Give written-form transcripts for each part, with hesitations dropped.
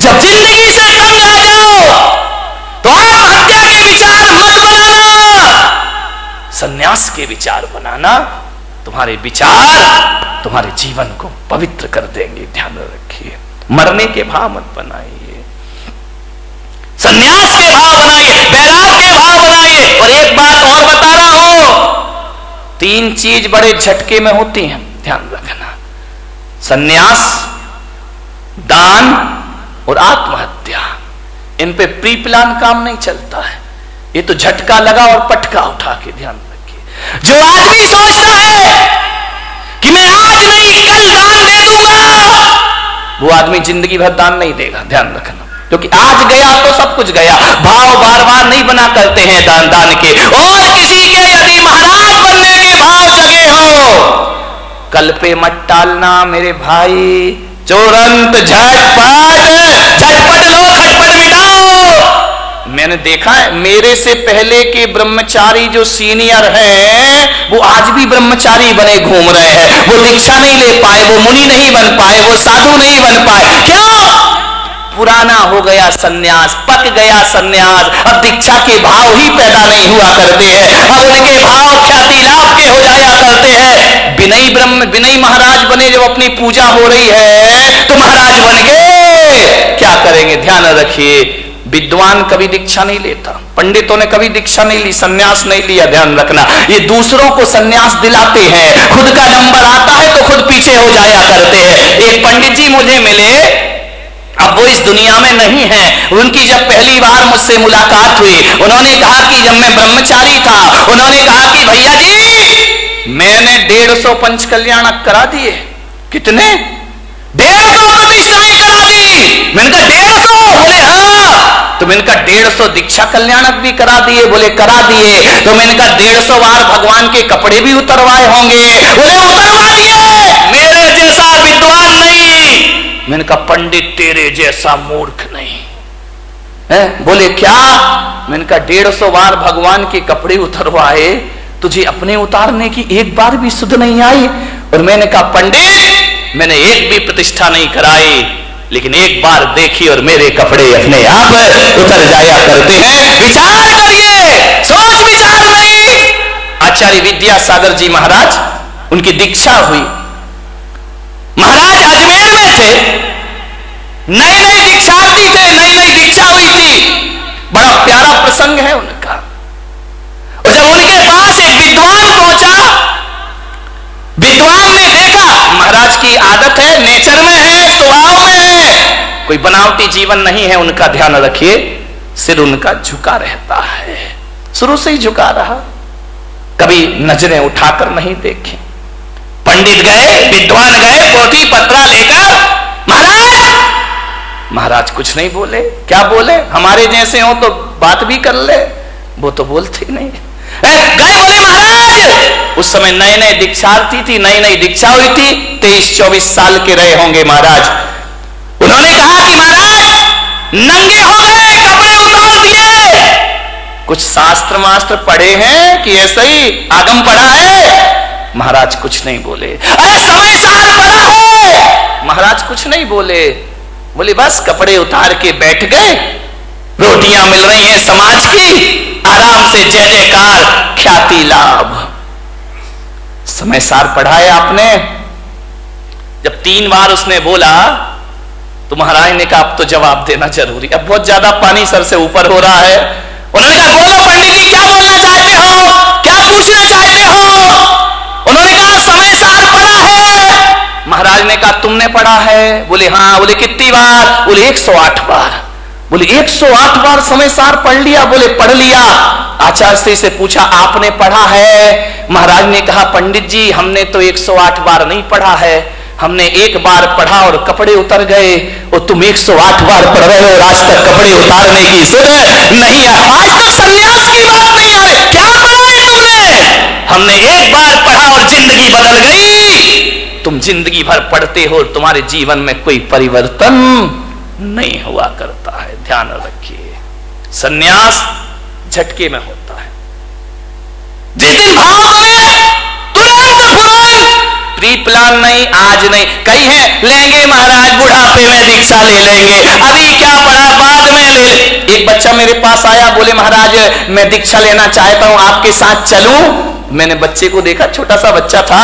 जब जिंदगी से तंग आ जाओ तो आत्महत्या के विचार मत बनाना, सन्यास के विचार बनाना। तुम्हारे विचार तुम्हारे जीवन को पवित्र कर देंगे, ध्यान रखिए। मरने के भाव मत बनाइए, सन्यास के भाव बनाइए, वैराग के भाव बनाइए। और एक बात और बता रहा हूं, 3 चीज बड़े झटके में होती हैं, ध्यान रखना। सन्यास, दान और आत्महत्या, इन पे प्री प्लान काम नहीं चलता है। ये तो झटका लगा और पटका उठा के, ध्यान रखिए। जो आदमी सोचता है कि मैं आज नहीं कल दान दे दूंगा, वो आदमी जिंदगी भर दान नहीं देगा, ध्यान रखना। क्योंकि आज गया तो सब कुछ गया। भाव बार बार नहीं बना करते हैं दान के। और किसी के यदि महाराज बनने के भाव जगे हो, कल पे मत टालना मेरे भाई। तुरंत झटपट लो, झटपट मिटाओ। मैंने देखा है, मेरे से पहले के ब्रह्मचारी जो सीनियर हैं वो आज भी ब्रह्मचारी बने घूम रहे हैं। वो दीक्षा नहीं ले पाए, वो मुनि नहीं बन पाए, वो साधु नहीं बन पाए। क्यों? पुराना हो गया सन्यास, पक गया सन्यास। अब दीक्षा के भाव ही पैदा नहीं हुआ करते हैं। अब उनके भाव ख्याति लाभ के हो जाया करते हैं। विनय महाराज बने, जब अपनी पूजा हो रही है तो महाराज बन गए। क्या करेंगे? ध्यान रखिए, विद्वान कभी दीक्षा नहीं लेता, पंडितों ने कभी दीक्षा नहीं ली, सन्यास नहीं लिया, ध्यान रखना। ये दूसरों को सन्यास दिलाते हैं, खुद का नंबर आता है तो खुद पीछे हो जाया करते हैं। एक पंडित जी मुझे मिले, अब वो इस दुनिया में नहीं है। उनकी जब पहली बार मुझसे मुलाकात हुई, उन्होंने कहा कि जब मैं ब्रह्मचारी था, उन्होंने कहा कि भैया जी मैंने 150 पंच कल्याणक करा दिए। कितने? 150 प्रतिष्ठाएं करा दी। मैंने कहा 150? बोले हाँ। तो मैंने कहा 150 दीक्षा कल्याणक भी करा दिए? बोले करा दिए। तो मैंने कहा 150 बार भगवान के कपड़े भी उतरवाए होंगे? बोले उतरवा दिए। मेरे जैसा विद्वान नहीं। मैंने कहा पंडित तेरे जैसा मूर्ख नहीं है। बोले क्या? मैंने कहा 150 बार भगवान के कपड़े उतरवाए, तुझे अपने उतारने की एक बार भी सुध नहीं आई? और मैंने कहा पंडित मैंने एक भी प्रतिष्ठा नहीं कराई, लेकिन एक बार देखी और मेरे कपड़े अपने आप उतर जाया करते हैं। विचार करिए, सोच विचार नहीं। आचार्य विद्यासागर जी महाराज, उनकी दीक्षा हुई। महाराज अजमेर में थे, नई नई दीक्षार्थी थे, नई नई दीक्षा हुई थी। बड़ा प्यारा प्रसंग है उनका। और जब उनके पास एक विद्वान पहुंचा, विद्वान ने देखा, महाराज की आदत है, नेचर में है, स्वभाव में है, कोई बनावटी जीवन नहीं है उनका, ध्यान रखिए। सिर उनका झुका रहता है, शुरू से ही झुका रहा, कभी नजरें उठाकर नहीं देखे। पंडित गए, विद्वान गए, पोथी पत्रा लेकर, महाराज कुछ नहीं बोले। क्या बोले? हमारे जैसे हो तो बात भी कर ले, वो तो बोलते नहीं। गए, बोले महाराज, उस समय नए नए दीक्षार्थी थी, नई नई दीक्षा हुई थी, 23-24 साल के रहे होंगे महाराज। उन्होंने कहा कि महाराज नंगे हो गए, कपड़े उतार दिए, कुछ शास्त्र मास्त्र पढ़े हैं कि ऐसे ही आगम पढ़ा है? महाराज कुछ नहीं बोले। अरे समय साल पड़ा है? महाराज कुछ नहीं बोले। बोले बस कपड़े उतार के बैठ गए, रोटियां मिल रही हैं समाज की, आराम से जय जयकार, ख्याति लाभ। समय सार पढ़ाया आपने? जब 3 बार उसने बोला तो महाराज ने कहा अब तो जवाब देना जरूरी, अब बहुत ज्यादा पानी सर से ऊपर हो रहा है। उन्होंने कहा बोलो पंडित जी, क्या बोलना चाहते हो, क्या पूछना चाहते हो? उन्होंने कहा समय सार पढ़ा है। महाराज ने कहा तुमने पढ़ा है? बोले हाँ। बोले कितनी बार? बोले 108 बार। बोले 108 बार समय सार पढ़ लिया? बोले पढ़ लिया। आचार्य से पूछा आपने पढ़ा है? महाराज ने कहा पंडित जी हमने तो 108 बार नहीं पढ़ा है, हमने एक बार पढ़ा और कपड़े उतर गए, और तुम 108 बार पढ़ रहे हो और आज तक कपड़े उतारने की सुध नहीं है। आज तक सन्यास की बात नहीं है, क्या पढ़ा है तुमने? हमने एक बार पढ़ा और जिंदगी बदल गई। तुम जिंदगी भर पढ़ते हो, तुम्हारे जीवन में कोई परिवर्तन नहीं हुआ करता है, ध्यान रखिए। सन्यास झटके में होता है। जिस दिन भाव बने तुरंत प्री प्लान नहीं, आज नहीं। कई हैं लेंगे महाराज बुढ़ापे में दीक्षा ले लेंगे, अभी बच्चा मेरे पास आया, बोले महाराज मैं दीक्षा लेना चाहता हूं, आपके साथ चलूं? मैंने बच्चे को देखा, छोटा सा बच्चा था,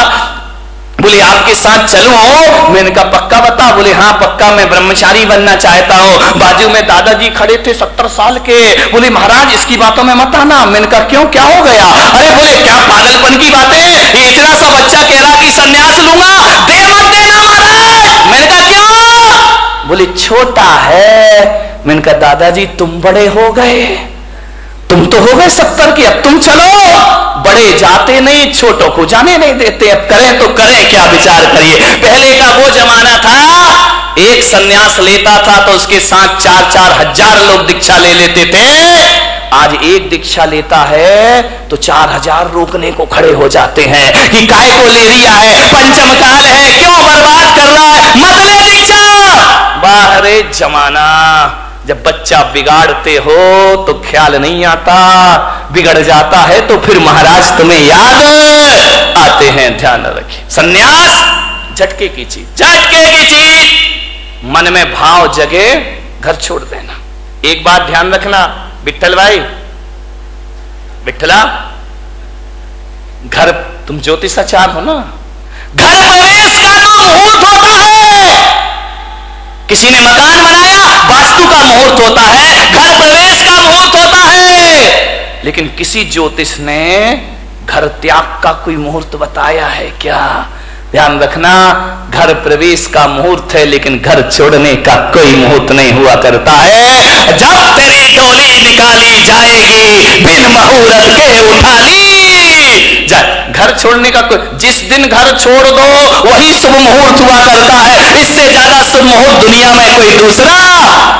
बोले आपके साथ चलूं? मैंने कहा पक्का बता? बोले हाँ पक्का, मैं ब्रह्मचारी बनना चाहता हूं। बाजू में दादाजी खड़े थे 70 साल के, बोले महाराज इसकी बातों में मत आना। मैंने कहा क्यों, क्या हो गया? अरे बोले क्या पागलपन की बात है, ये इतना सा बच्चा कह रहा कि संन्यास लूंगा, दे मत देना महाराज। मैंने कहा क्यों? बोले छोटा है। मैंने कहा दादाजी तुम बड़े हो गए, तुम तो हो गए 70 के, अब तुम चलो। बड़े जाते नहीं, छोटों को जाने नहीं देते, अब करें तो करें क्या, विचार करिए। पहले का वो जमाना था, एक सन्यास लेता था तो उसके साथ 4-4 हजार लोग दीक्षा ले लेते थे। आज एक दीक्षा लेता है तो 4000 रोकने को खड़े हो जाते हैं कि काय को ले लिया है, पंचम काल है, क्यों बर्बाद कर रहा है, मत ले दीक्षा। बाहरे जमाना, जब बच्चा बिगाड़ते हो तो ख्याल नहीं आता, बिगड़ जाता है तो फिर महाराज तुम्हें याद आते हैं। ध्यान रखिए, सन्यास झटके की चीज, झटके की चीज। मन में भाव जगे, घर छोड़ देना। एक बात ध्यान रखना विठल भाई, विठला, घर, तुम ज्योतिषाचार्य हो ना, घर प्रवेश का जो मुहूर्त होता है, किसी ने मकान बनाया, वास्तु का मुहूर्त होता है, घर प्रवेश का मुहूर्त होता है, लेकिन किसी ज्योतिष ने घर त्याग का कोई मुहूर्त बताया है क्या? ध्यान रखना, घर प्रवेश का मुहूर्त है लेकिन घर छोड़ने का कोई मुहूर्त नहीं हुआ करता है। जब तेरी डोली निकाली जाएगी, बिन मुहूर्त के उठा ली जा। घर छोड़ने का कोई, जिस दिन घर छोड़ दो वही शुभ मुहूर्त हुआ करता है, इससे ज्यादा शुभ मुहूर्त दुनिया में कोई दूसरा।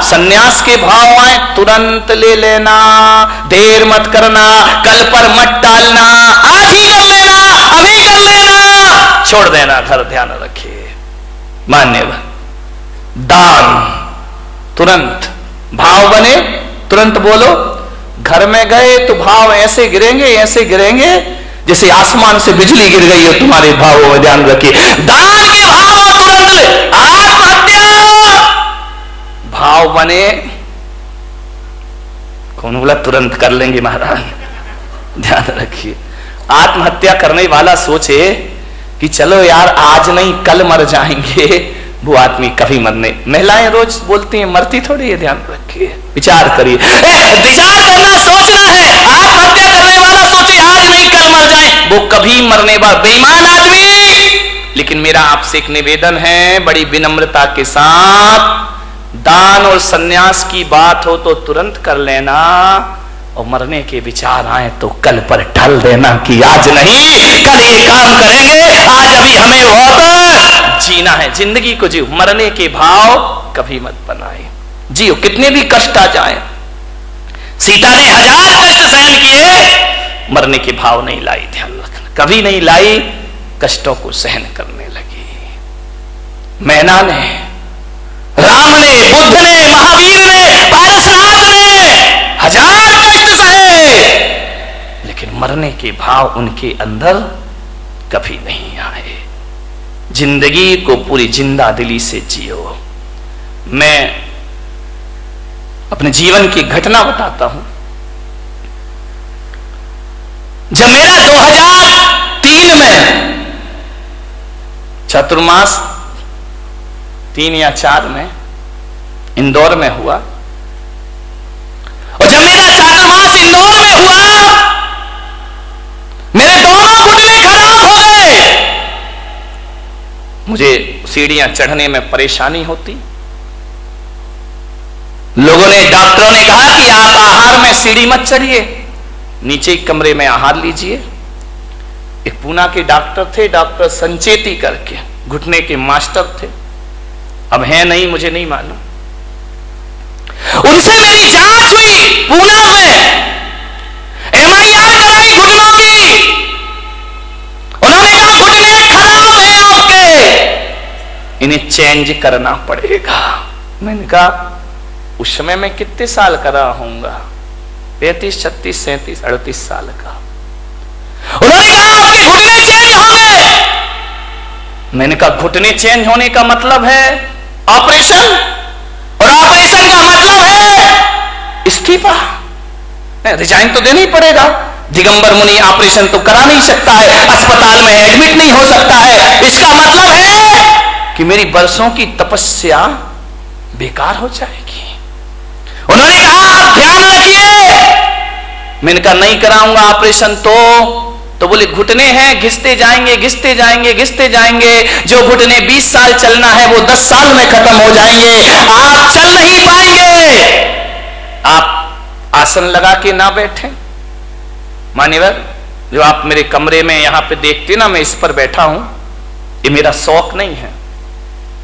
सन्यास के भाव आए, तुरंत ले लेना, देर मत करना, कल पर मत टालना, आज ही कर लेना, अभी कर लेना, छोड़ देना घर। ध्यान रखिए, मान्यवर, दान तुरंत, भाव बने तुरंत बोलो। घर में गए तो भाव ऐसे गिरेंगे, ऐसे गिरेंगे जैसे आसमान से बिजली गिर गई हो तुम्हारे भावों में। ध्यान रखिए, दान के भाव तुरंत, आत्महत्या भाव बने, कौन बोला तुरंत कर लेंगे महाराज? ध्यान रखिए, आत्महत्या करने वाला सोचे कि चलो यार आज नहीं कल मर जाएंगे, वो आदमी कभी मरने, महिलाएं रोज बोलती हैं मरती थोड़ी है। ध्यान रखिए, विचार करिए, विचार करना, सोचना है। आत्महत्या करने वाला सोचे आज नहीं कल मर जाए, वो कभी मरने वाला बेईमान आदमी। लेकिन मेरा आपसे एक निवेदन है, बड़ी विनम्रता के साथ, दान और सन्यास की बात हो तो तुरंत कर लेना, और मरने के विचार आए तो कल पर टल देना कि आज नहीं कल ये काम करेंगे, आज अभी हमें बहुत जीना है, जिंदगी को जियो। मरने के भाव कभी मत बनाए, जियो कितने भी कष्ट आ जाए। सीता ने 1000 कष्ट सहन किए, मरने के भाव नहीं लाई। ध्यान रखना, कभी नहीं लाई, कष्टों को सहन करने लगी। मैना ने, राम ने, बुद्ध ने, महावीर ने, पारसनाथ ने 1000 कष्ट सहे, लेकिन मरने के भाव उनके अंदर कभी नहीं आए। जिंदगी को पूरी जिंदा दिली से जियो। मैं अपने जीवन की घटना बताता हूं। जब मेरा 2003 में चतुर्मास 3 या 4 में इंदौर में हुआ, और जब मेरा चातुर्मास इंदौर में हुआ, मेरे दोनों घुटने खराब हो गए। मुझे सीढ़ियां चढ़ने में परेशानी होती। लोगों ने, डॉक्टरों ने कहा कि आप आहार में सीढ़ी मत चढ़िए, नीचे कमरे में आहार लीजिए। एक पूना के डॉक्टर थे, डॉक्टर संचेती करके, घुटने के मास्टर थे, अब हैं नहीं, मुझे नहीं मालूम। उनसे मेरी जांच हुई पूना में, MRI कराई घुटनों की। उन्होंने कहा घुटने खराब हैं आपके, इन्हें चेंज करना पड़ेगा। मैंने कहा उस समय मैं कितने साल का रहा होऊंगा, 35, 36, 37, 38 साल का। उन्होंने कहा आपके घुटने चेंज हो गए। मैंने कहा घुटने चेंज होने का मतलब है ऑपरेशन, और ऑपरेशन का मतलब है इस्तीफा, रिजाइन तो देना ही पड़ेगा। दिगंबर मुनि ऑपरेशन तो करा नहीं सकता है, अस्पताल में एडमिट नहीं हो सकता है। इसका मतलब है कि मेरी बरसों की तपस्या बेकार हो जाएगी। उन्होंने कहा आप ध्यान रखिए। मैंने कहा नहीं कराऊंगा ऑपरेशन तो बोले घुटने हैं, घिसते जाएंगे घिसते जाएंगे घिसते जाएंगे। जो घुटने 20 साल चलना है वो 10 साल में खत्म हो जाएंगे, आप चल नहीं पाएंगे। आप आसन लगा के ना बैठे। मान्यवर, जो आप मेरे कमरे में यहां पे देखते ना, मैं इस पर बैठा हूं, ये मेरा शौक नहीं है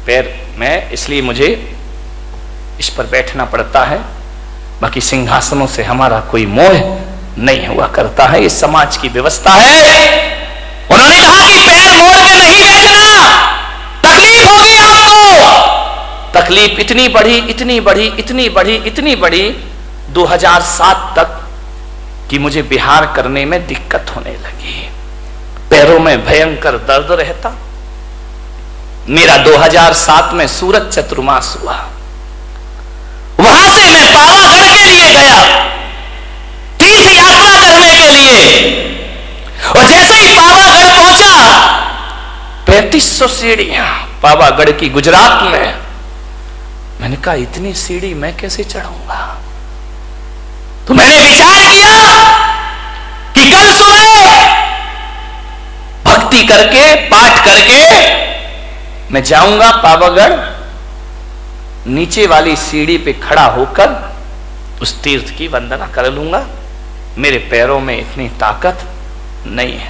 पैर में, इसलिए मुझे इस पर बैठना पड़ता है। बाकी सिंहासनों से हमारा कोई मोह नहीं हुआ करता है, ये समाज की व्यवस्था है। उन्होंने कहा कि पैर मोड़ के नहीं बैठना, तकलीफ होगी आपको। तकलीफ इतनी बढ़ी इतनी बढ़ी इतनी बढ़ी इतनी बढ़ी 2007 तक कि मुझे बिहार करने में दिक्कत होने लगी। पैरों में भयंकर दर्द रहता। मेरा 2007 में सूरत चतुर्मास हुआ। वहां से मैं पावागढ़ के लिए गया तीर्थ यात्रा करने के लिए, और जैसे ही पावागढ़ पहुंचा 3500 सीढ़ियां पावागढ़ की गुजरात में। मैंने कहा इतनी सीढ़ी मैं कैसे चढ़ूंगा। तो मैंने विचार किया कि कल सुबह भक्ति करके पाठ करके मैं जाऊंगा पावागढ़, नीचे वाली सीढ़ी पे खड़ा होकर उस तीर्थ की वंदना कर लूंगा। मेरे पैरों में इतनी ताकत नहीं है।